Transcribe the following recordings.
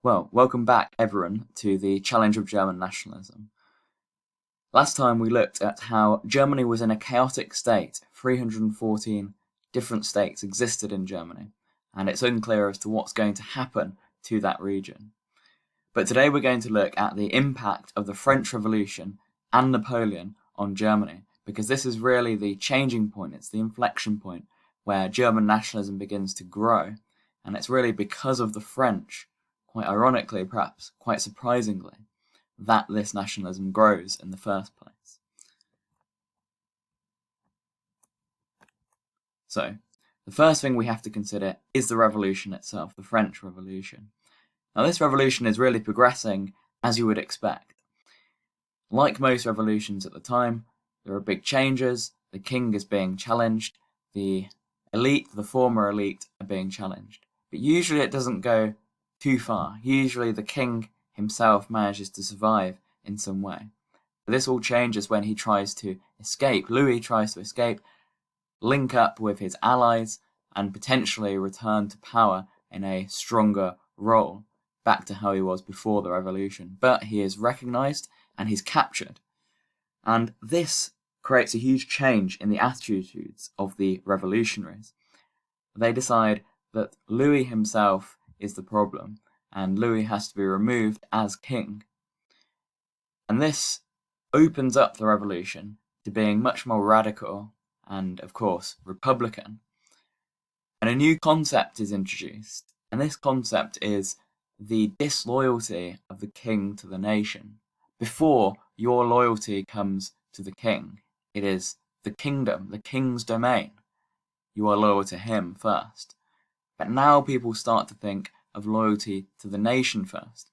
Well, welcome back everyone to the challenge of German nationalism. Last time we looked at how Germany was in a chaotic state. 314 different states existed in Germany, and it's unclear as to what's going to happen to that region. But today we're going to look at the impact of the French Revolution and Napoleon on Germany, because this is really the changing point, it's the inflection point where German nationalism begins to grow, and it's really because of the French, quite ironically, perhaps quite surprisingly, that this nationalism grows in the first place. So, the first thing we have to consider is the revolution itself, the French Revolution. Now, this revolution is really progressing as you would expect. Like most revolutions at the time, there are big changes, the king is being challenged, the elite, the former elite, are being challenged. But usually it doesn't go too far. Usually the king himself manages to survive in some way. But this all changes when he tries to escape. Louis tries to escape, link up with his allies, and potentially return to power in a stronger role, back to how he was before the revolution. But he is recognised and he's captured. And this creates a huge change in the attitudes of the revolutionaries. They decide that Louis himself is the problem, and Louis has to be removed as king. And this opens up the revolution to being much more radical and, of course, republican. And a new concept is introduced, and this concept is the disloyalty of the king to the nation. Before your loyalty comes to the king, it is the kingdom, the king's domain. You are loyal to him first. But now people start to think of loyalty to the nation first.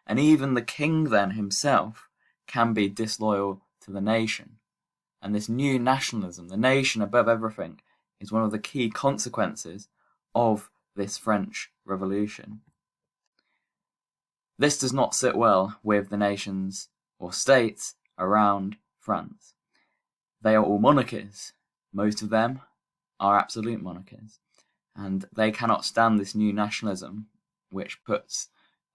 And even the king then himself can be disloyal to the nation. And this new nationalism, the nation above everything, is one of the key consequences of this French Revolution. This does not sit well with the nations or states around France. They are all monarchies. Most of them are absolute monarchies. And they cannot stand this new nationalism, which puts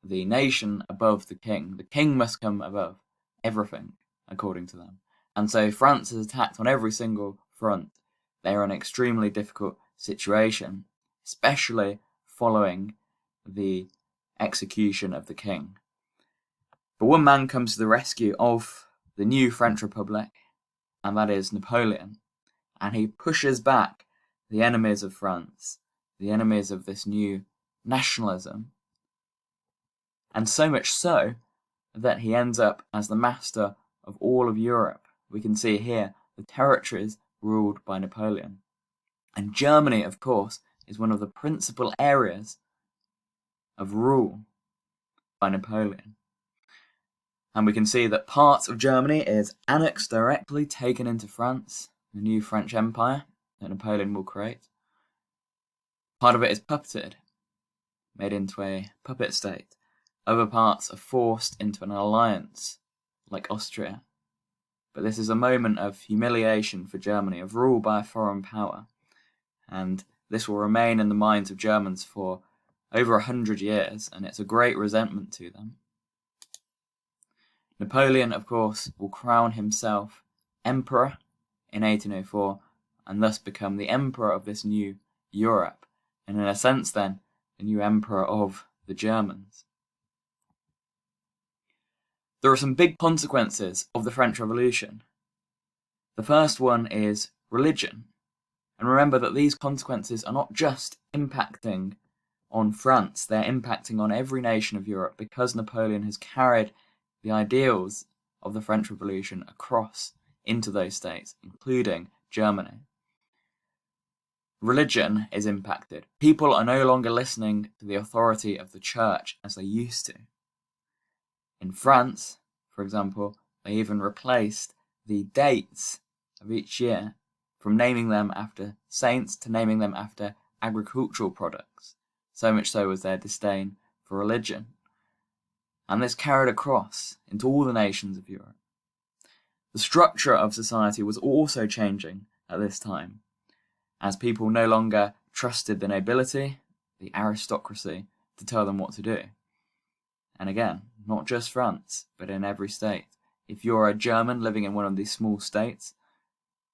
the nation above the king. The king must come above everything, according to them. And so France is attacked on every single front. They are in an extremely difficult situation, especially following the execution of the king. But one man comes to the rescue of the new French Republic, and that is Napoleon. And he pushes back the enemies of France, the enemies of this new nationalism, and so much so that he ends up as the master of all of Europe. We can see here the territories ruled by Napoleon. And Germany, of course, is one of the principal areas of rule by Napoleon. And we can see that part of Germany is annexed directly, taken into France, the new French Empire that Napoleon will create. Part of it is puppeted, made into a puppet state. Other parts are forced into an alliance, like Austria. But this is a moment of humiliation for Germany, of rule by a foreign power. And this will remain in the minds of Germans for over 100 years, and it's a great resentment to them. Napoleon, of course, will crown himself emperor in 1804, and thus become the emperor of this new Europe, and in a sense then, the new emperor of the Germans. There are some big consequences of the French Revolution. The first one is religion. And remember that these consequences are not just impacting on France, they're impacting on every nation of Europe, because Napoleon has carried the ideals of the French Revolution across into those states, including Germany. Religion is impacted. People are no longer listening to the authority of the church as they used to. In France, for example, they even replaced the dates of each year from naming them after saints to naming them after agricultural products. So much so was their disdain for religion. And this carried across into all the nations of Europe. The structure of society was also changing at this time, as people no longer trusted the nobility, the aristocracy, to tell them what to do. And again, not just France, but in every state. If you're a German living in one of these small states,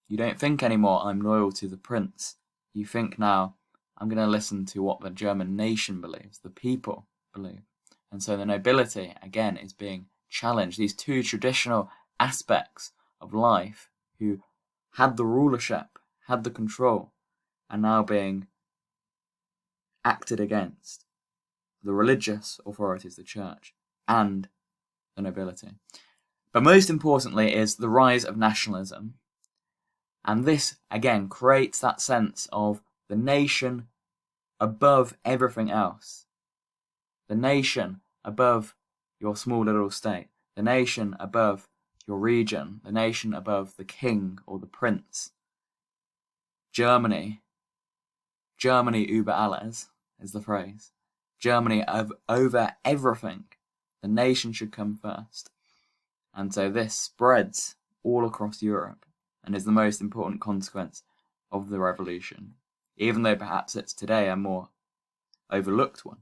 you don't think anymore, I'm loyal to the prince. You think now, I'm going to listen to what the German nation believes, the people believe. And so the nobility, again, is being challenged. These two traditional aspects of life who had the rulership, had the control, are now being acted against. The religious authorities, the church, and the nobility. But most importantly is the rise of nationalism. And this, again, creates that sense of the nation above everything else. The nation above your small little state. The nation above your region. The nation above the king or the prince. Germany über alles is the phrase. Germany over everything. The nation should come first. And so this spreads all across Europe and is the most important consequence of the revolution, even though perhaps it's today a more overlooked one.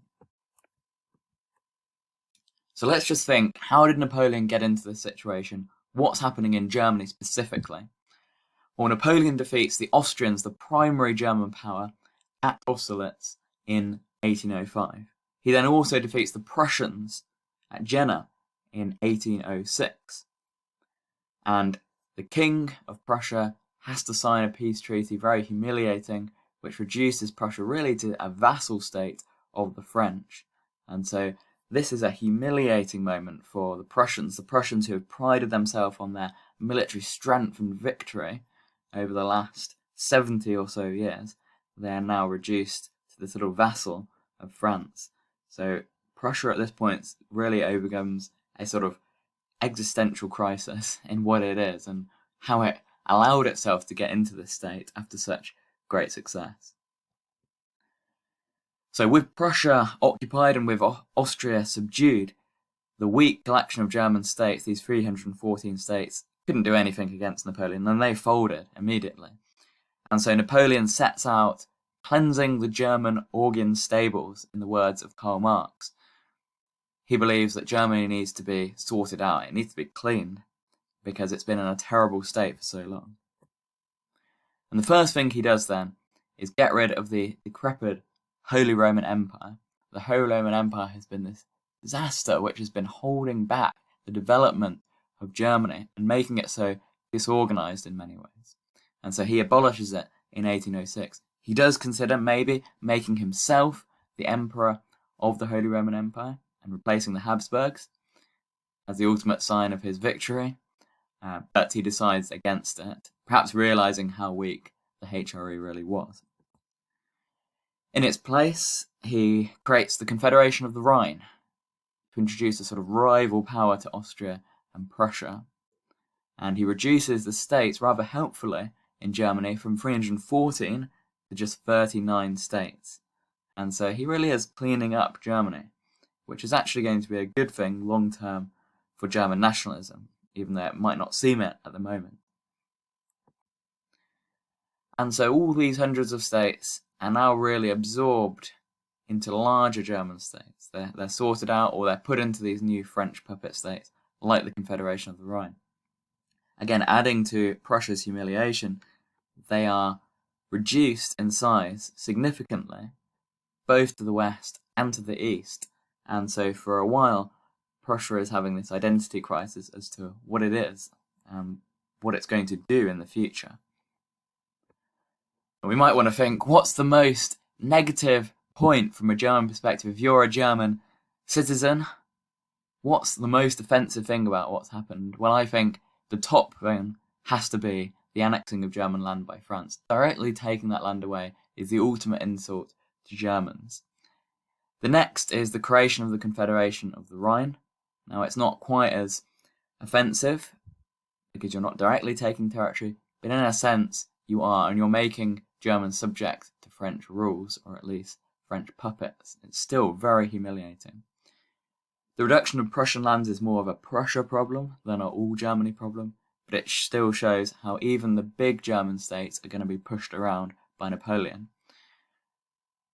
So let's just think, how did Napoleon get into this situation? What's happening in Germany specifically? Well, Napoleon defeats the Austrians, the primary German power, at Austerlitz in 1805. He then also defeats the Prussians at Jena in 1806. And the King of Prussia has to sign a peace treaty, very humiliating, which reduces Prussia really to a vassal state of the French. And so this is a humiliating moment for the Prussians who have prided themselves on their military strength and victory over the last 70 or so years. They are now reduced to this little vassal of France. So Prussia at this point really overcomes a sort of existential crisis in what it is and how it allowed itself to get into this state after such great success. So with Prussia occupied and with Austria subdued, the weak collection of German states, these 314 states, couldn't do anything against Napoleon, and they folded immediately. And so Napoleon sets out cleansing the German organ stables, in the words of Karl Marx. He believes that Germany needs to be sorted out, it needs to be cleaned, because it's been in a terrible state for so long. And the first thing he does then is get rid of the decrepit Holy Roman Empire. The Holy Roman Empire has been this disaster which has been holding back the development of Germany and making it so disorganized in many ways. And so he abolishes it in 1806. He does consider maybe making himself the emperor of the Holy Roman Empire and replacing the Habsburgs as the ultimate sign of his victory, but he decides against it, perhaps realizing how weak the HRE really was. In its place, he creates the Confederation of the Rhine to introduce a sort of rival power to Austria and Prussia, and he reduces the states rather helpfully in Germany from 314 to just 39 states. And so he really is cleaning up Germany, which is actually going to be a good thing long term for German nationalism, even though it might not seem it at the moment. And so all these hundreds of states are now really absorbed into larger German states. They're sorted out, or they're put into these new French puppet states, like the Confederation of the Rhine. Again, adding to Prussia's humiliation, they are reduced in size significantly, both to the west and to the east. And so for a while, Prussia is having this identity crisis as to what it is and what it's going to do in the future. We might want to think, what's the most negative point from a German perspective? If you're a German citizen, what's the most offensive thing about what's happened? Well, I think the top thing has to be the annexing of German land by France. Directly taking that land away is the ultimate insult to Germans. The next is the creation of the Confederation of the Rhine. Now, it's not quite as offensive because you're not directly taking territory, but in a sense you are, and you're making Germans subject to French rules, or at least French puppets. It's still very humiliating. The reduction of Prussian lands is more of a Prussia problem than an all-Germany problem, but it still shows how even the big German states are going to be pushed around by Napoleon.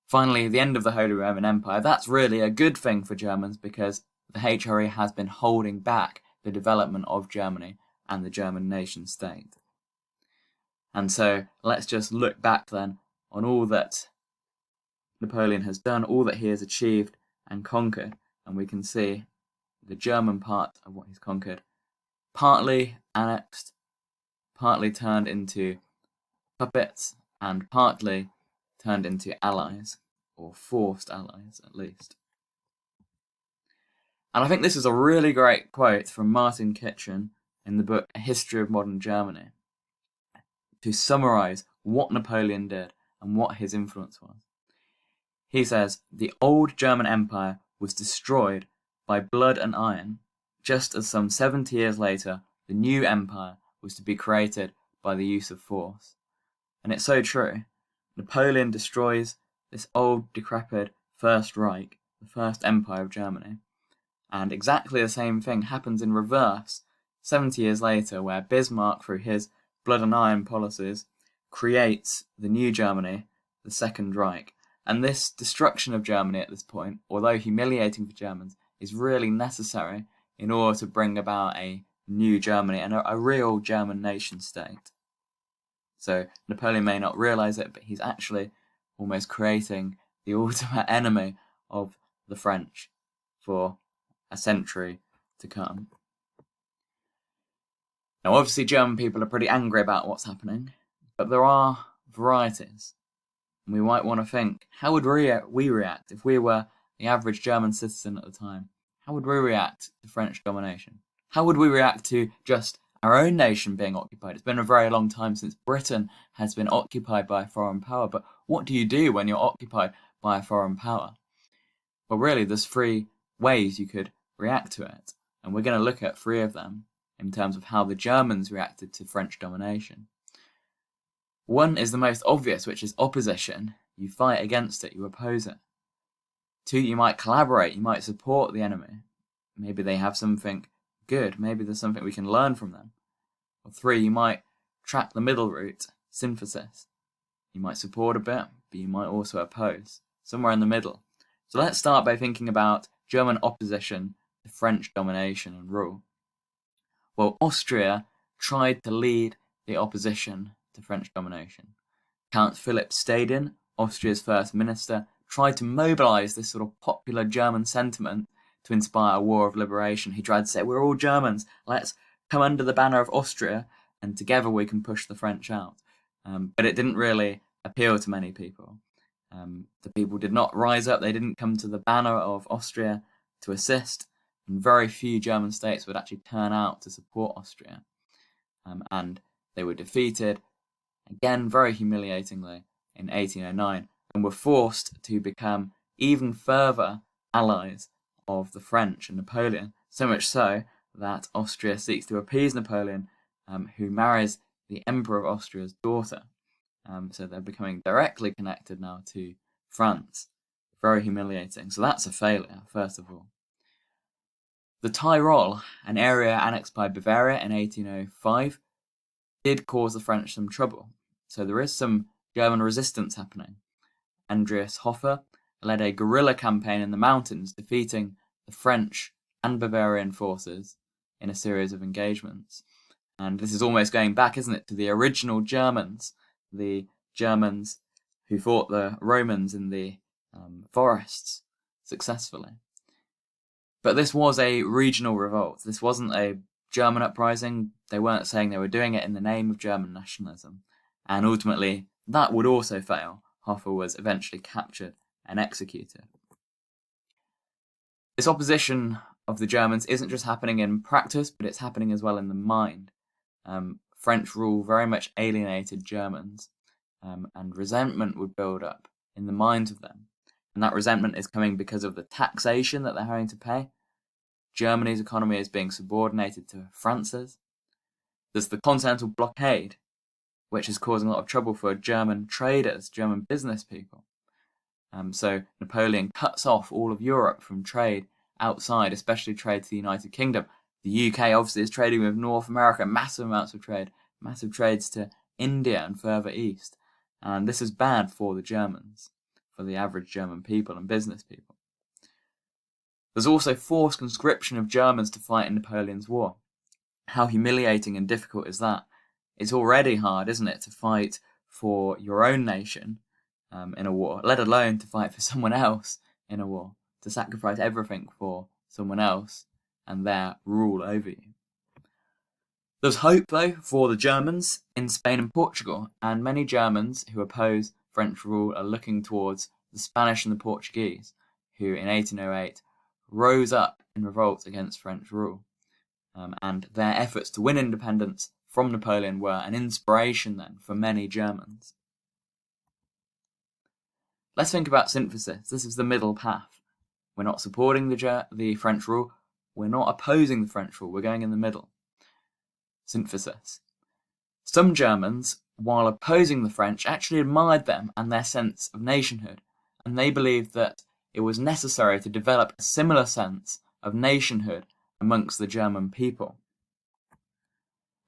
Finally, the end of the Holy Roman Empire, that's really a good thing for Germans because the HRE has been holding back the development of Germany and the German nation state. And so let's just look back then on all that Napoleon has done, all that he has achieved and conquered, and we can see the German part of what he's conquered partly annexed, partly turned into puppets, and partly turned into allies, or forced allies at least. And I think this is a really great quote from Martin Kitchen in the book A History of Modern Germany to summarise what Napoleon did and what his influence was. He says, "The old German Empire was destroyed by blood and iron, just as some 70 years later the new empire was to be created by the use of force." And it's so true. Napoleon destroys this old, decrepit First Reich, the First Empire of Germany. And exactly the same thing happens in reverse 70 years later, where Bismarck, through his blood and iron policies, creates the new Germany, the Second Reich. And this destruction of Germany at this point, although humiliating for Germans, is really necessary in order to bring about a new Germany and a real German nation state. So Napoleon may not realise it, but he's actually almost creating the ultimate enemy of the French for a century to come. Now obviously German people are pretty angry about what's happening, but there are varieties. And we might want to think, how would we react if we were the average German citizen at the time? How would we react to French domination? How would we react to just our own nation being occupied? It's been a very long time since Britain has been occupied by a foreign power, but what do you do when you're occupied by a foreign power? Well, really, there's three ways you could react to it, and we're going to look at three of them in terms of how the Germans reacted to French domination. One is the most obvious, which is opposition. You fight against it, you oppose it. Two, you might collaborate, you might support the enemy. Maybe they have something good, maybe there's something we can learn from them. Or three, you might track the middle route, synthesis. You might support a bit, but you might also oppose, somewhere in the middle. So let's start by thinking about German opposition to French domination and rule. Well, Austria tried to lead the opposition to French domination. Count Philipp Stadin, Austria's first minister, tried to mobilise this sort of popular German sentiment to inspire a war of liberation. He tried to say, we're all Germans, let's come under the banner of Austria, and together we can push the French out. But it didn't really appeal to many people. The people did not rise up, they didn't come to the banner of Austria to assist, and very few German states would actually turn out to support Austria. And they were defeated, again very humiliatingly, in 1809, and were forced to become even further allies of the French and Napoleon, so much so that Austria seeks to appease Napoleon, who marries the Emperor of Austria's daughter. So they're becoming directly connected now to France. Very humiliating. So that's a failure, first of all. The Tyrol, an area annexed by Bavaria in 1805, did cause the French some trouble. So there is some German resistance happening. Andreas Hofer led a guerrilla campaign in the mountains, defeating the French and Bavarian forces in a series of engagements. And this is almost going back, isn't it, to the original Germans, the Germans who fought the Romans in the forests successfully. But this was a regional revolt. This wasn't a German uprising. They weren't saying they were doing it in the name of German nationalism. And ultimately, that would also fail. Hofer was eventually captured and executed. This opposition of the Germans isn't just happening in practice, but it's happening as well in the mind. French rule very much alienated Germans, and resentment would build up in the minds of them. And that resentment is coming because of the taxation that they're having to pay. Germany's economy is being subordinated to France's. There's the continental blockade, which is causing a lot of trouble for German traders, German business people. So Napoleon cuts off all of Europe from trade outside, especially trade to the United Kingdom. The UK obviously is trading with North America, massive amounts of trade, massive trades to India and further east. And this is bad for the Germans, for the average German people and business people. There's also forced conscription of Germans to fight in Napoleon's war. How humiliating and difficult is that? It's already hard, isn't it, to fight for your own nation in a war, let alone to fight for someone else in a war, to sacrifice everything for someone else and their rule over you. There's hope, though, for the Germans in Spain and Portugal, and many Germans who oppose French rule are looking towards the Spanish and the Portuguese, who in 1808 rose up in revolt against French rule. And their efforts to win independence from Napoleon were an inspiration then for many Germans. Let's think about synthesis. This is the middle path. We're not supporting the French rule. We're not opposing the French rule. We're going in the middle. Synthesis. Some Germans, while opposing the French, actually admired them and their sense of nationhood, and they believed that it was necessary to develop a similar sense of nationhood amongst the German people.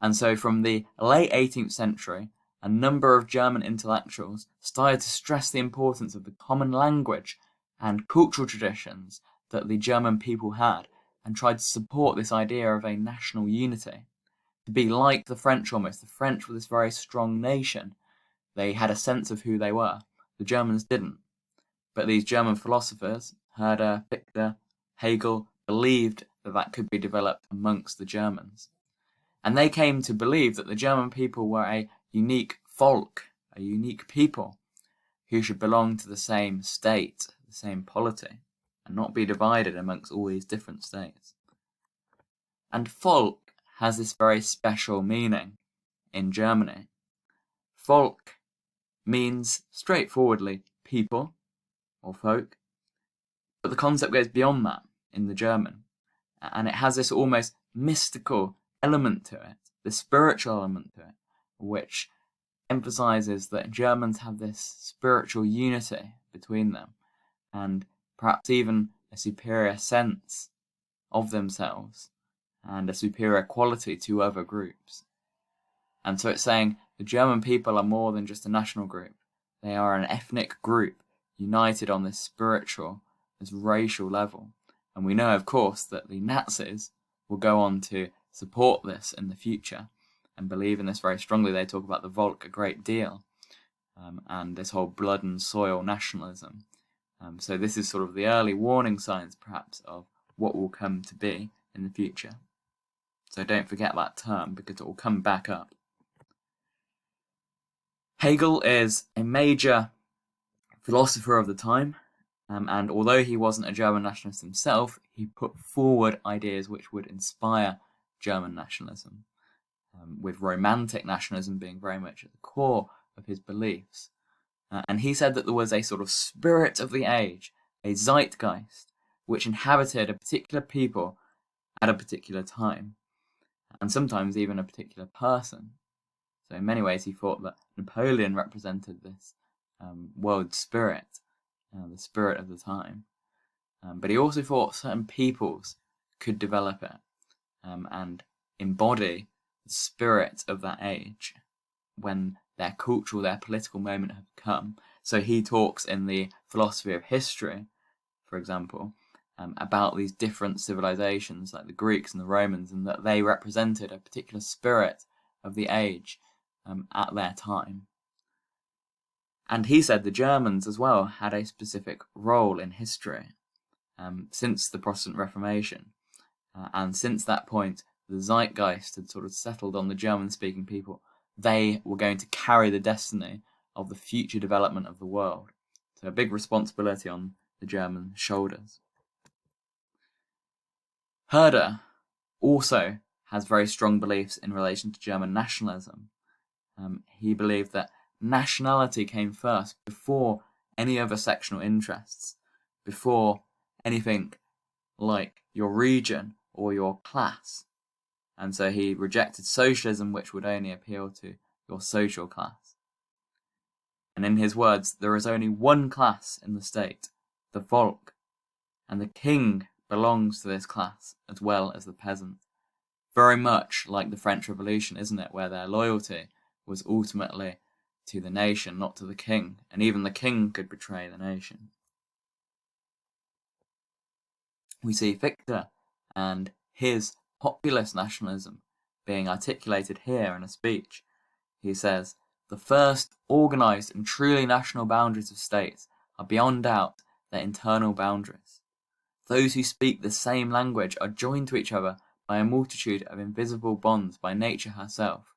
And so from the late 18th century, a number of German intellectuals started to stress the importance of the common language and cultural traditions that the German people had, and tried to support this idea of a national unity. To be like the French almost. The French were this very strong nation. They had a sense of who they were. The Germans didn't. But these German philosophers, Herder, Fichte, Hegel, believed that could be developed amongst the Germans. And they came to believe that the German people were a unique folk, a unique people, who should belong to the same state, the same polity, and not be divided amongst all these different states. And folk has this very special meaning in Germany. Folk means straightforwardly people or folk, but the concept goes beyond that in the German, and it has this almost mystical element to it, this spiritual element to it, which emphasizes that Germans have this spiritual unity between them, and perhaps even a superior sense of themselves and a superior quality to other groups. And so it's saying the German people are more than just a national group. They are an ethnic group united on this spiritual, this racial level. And we know, of course, that the Nazis will go on to support this in the future and believe in this very strongly. They talk about the Volk a great deal, and this whole blood and soil nationalism. So this is sort of the early warning signs, perhaps, of what will come to be in the future. So don't forget that term, because it will come back up. Hegel is a major philosopher of the time, and although he wasn't a German nationalist himself, he put forward ideas which would inspire German nationalism, with romantic nationalism being very much at the core of his beliefs. And he said that there was a sort of spirit of the age, a zeitgeist, which inhabited a particular people at a particular time, and sometimes even a particular person. So in many ways he thought that Napoleon represented this world spirit, the spirit of the time. But he also thought certain peoples could develop it and embody the spirit of that age when their cultural, their political moment had come. So he talks in the philosophy of history, for example, about these different civilizations like the Greeks and the Romans, and that they represented a particular spirit of the age at their time. And he said the Germans as well had a specific role in history since the Protestant Reformation. And since that point, the zeitgeist had sort of settled on the German-speaking people. They were going to carry the destiny of the future development of the world. So a big responsibility on the German shoulders. Herder also has very strong beliefs in relation to German nationalism. He believed that nationality came first before any other sectional interests, before anything like your region or your class. And so he rejected socialism, which would only appeal to your social class. And in his words, there is only one class in the state, the Volk, and the king belongs to this class as well as the peasant. Very much like the French Revolution, isn't it, where their loyalty was ultimately to the nation, not to the king, and even the king could betray the nation. we see Victor and his populist nationalism being articulated here in a speech. He says, "The first organised and truly national boundaries of states are beyond doubt their internal boundaries. Those who speak the same language are joined to each other by a multitude of invisible bonds by nature herself,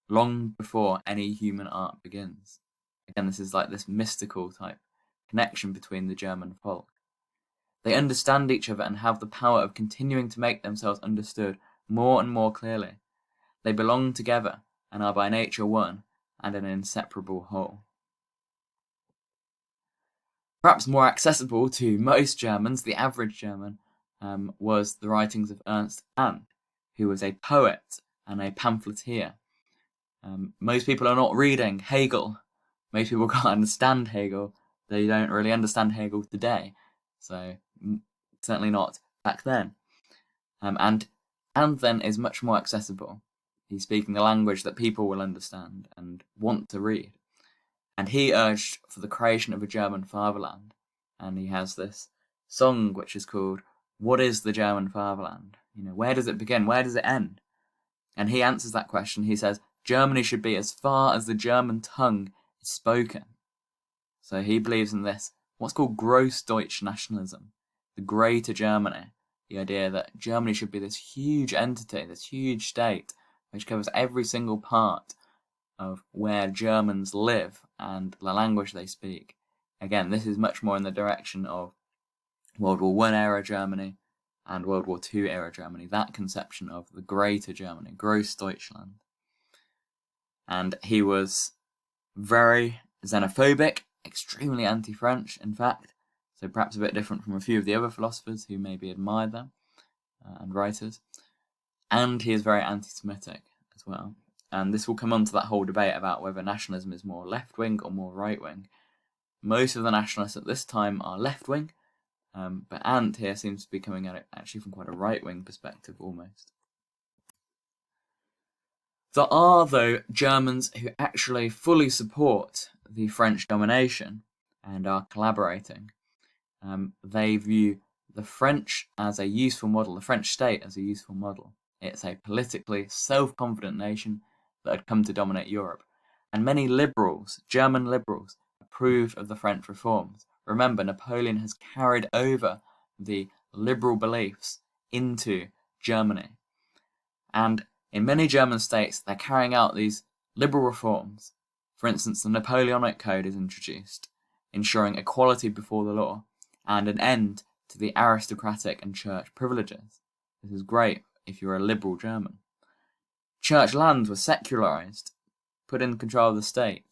long before any human art begins." Again, this is like this mystical type connection between the German folk. They understand each other and have the power of continuing to make themselves understood more and more clearly. They belong together and are by nature one and an inseparable whole. Perhaps more accessible to most Germans, the average German, was the writings of Ernst Ant, who was a poet and a pamphleteer. Most people are not reading Hegel. Most people can't understand Hegel. They don't really understand Hegel today, so certainly not back then. And then is much more accessible. He's speaking a language that people will understand and want to read. And he urged for the creation of a German fatherland. And he has this song which is called "What is the German Fatherland?" Where does it begin? Where does it end? And he answers that question. He says, Germany should be as far as the German tongue is spoken. So he believes in this, what's called Grossdeutsch nationalism, the greater Germany. The idea that Germany should be this huge entity, this huge state, which covers every single part of where Germans live and the language they speak. Again, this is much more in the direction of World War I era Germany and World War II era Germany, that conception of the greater Germany, Grossdeutschland. And he was very xenophobic, extremely anti-French, in fact, so perhaps a bit different from a few of the other philosophers who maybe admired them and writers. And he is very anti-Semitic as well. And this will come on to that whole debate about whether nationalism is more left-wing or more right-wing. Most of the nationalists at this time are left-wing, but Ant here seems to be coming at it actually from quite a right-wing perspective almost. There are, though, Germans who actually fully support the French domination and are collaborating. They view the French as a useful model, the French state as a useful model. It's a politically self-confident nation that had come to dominate Europe. And many liberals, German liberals, approve of the French reforms. Remember, Napoleon has carried over the liberal beliefs into Germany. And in many German states, they're carrying out these liberal reforms. For instance, the Napoleonic Code is introduced, ensuring equality before the law and an end to the aristocratic and church privileges. This is great if you're a liberal German. Church lands were secularized, put in control of the state.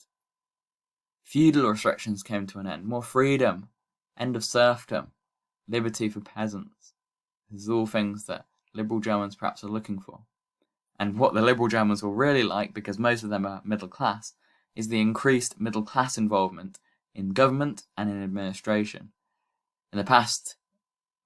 Feudal restrictions came to an end, more freedom, end of serfdom, liberty for peasants. This is all things that liberal Germans perhaps are looking for. And what the liberal Germans will really like, because most of them are middle class, is the increased middle class involvement in government and in administration. In the past,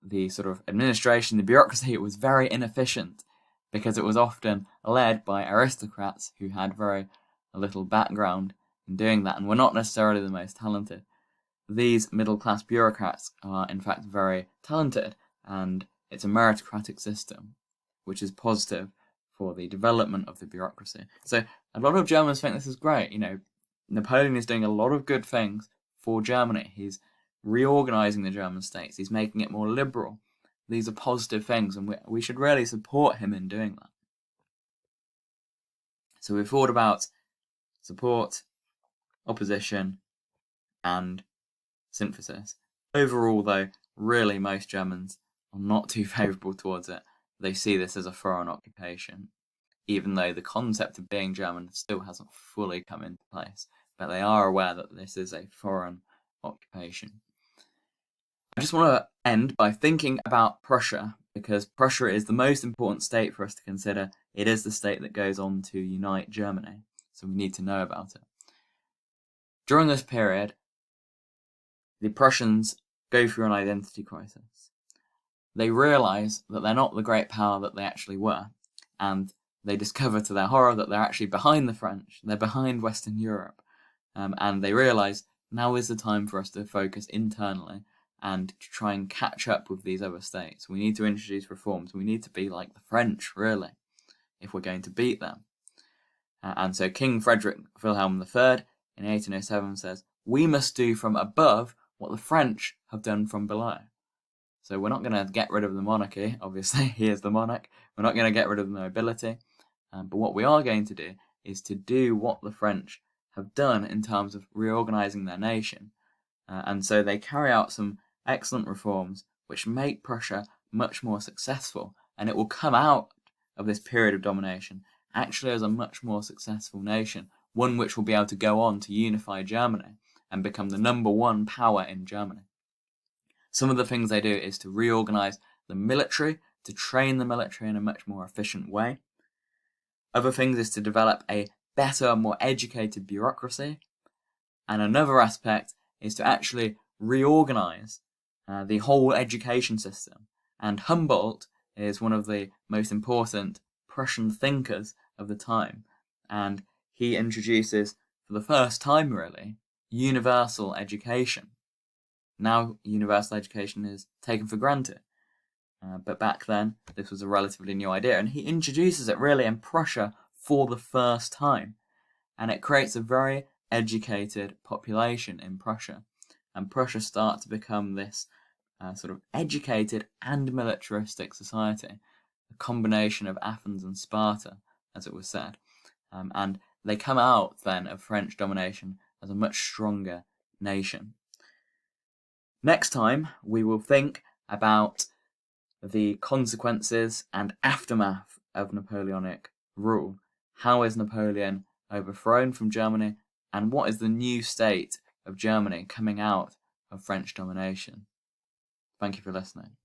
the sort of administration, the bureaucracy was very inefficient because it was often led by aristocrats who had very little background in doing that and were not necessarily the most talented. These middle class bureaucrats are in fact very talented, and it's a meritocratic system, which is positive for the development of the bureaucracy. So a lot of Germans think this is great. Napoleon is doing a lot of good things for Germany. He's reorganizing the German states. He's making it more liberal. These are positive things, and we should really support him in doing that. So we've thought about support, opposition, and synthesis. Overall, though, really most Germans are not too favourable towards it. They see this as a foreign occupation, even though the concept of being German still hasn't fully come into place. But they are aware that this is a foreign occupation. I just want to end by thinking about Prussia, because Prussia is the most important state for us to consider. It is the state that goes on to unite Germany, so we need to know about it. During this period, the Prussians go through an identity crisis. They realise that they're not the great power that they actually were, and they discover to their horror that they're actually behind the French, they're behind Western Europe, and they realise now is the time for us to focus internally and to try and catch up with these other states. We need to introduce reforms. We need to be like the French, really, if we're going to beat them. And so King Frederick Wilhelm III in 1807 says, "We must do from above what the French have done from below." So we're not going to get rid of the monarchy, obviously, he is the monarch. We're not going to get rid of the nobility. But what we are going to do is to do what the French have done in terms of reorganising their nation. And so they carry out some excellent reforms which make Prussia much more successful, and it will come out of this period of domination actually as a much more successful nation, one which will be able to go on to unify Germany and become the #1 power in Germany. Some of the things they do is to reorganise the military, to train the military in a much more efficient way. Other things is to develop a better, more educated bureaucracy. And another aspect is to actually reorganise the whole education system. And Humboldt is one of the most important Prussian thinkers of the time. And he introduces, for the first time really, universal education. Now universal education is taken for granted. But back then, this was a relatively new idea. And he introduces it really in Prussia for the first time. And it creates a very educated population in Prussia. And Prussia starts to become this sort of educated and militaristic society, a combination of Athens and Sparta, as it was said. And they come out then of French domination as a much stronger nation. Next time, we will think about the consequences and aftermath of Napoleonic rule. How is Napoleon overthrown from Germany, and what is the new state of Germany coming out of French domination? Thank you for listening.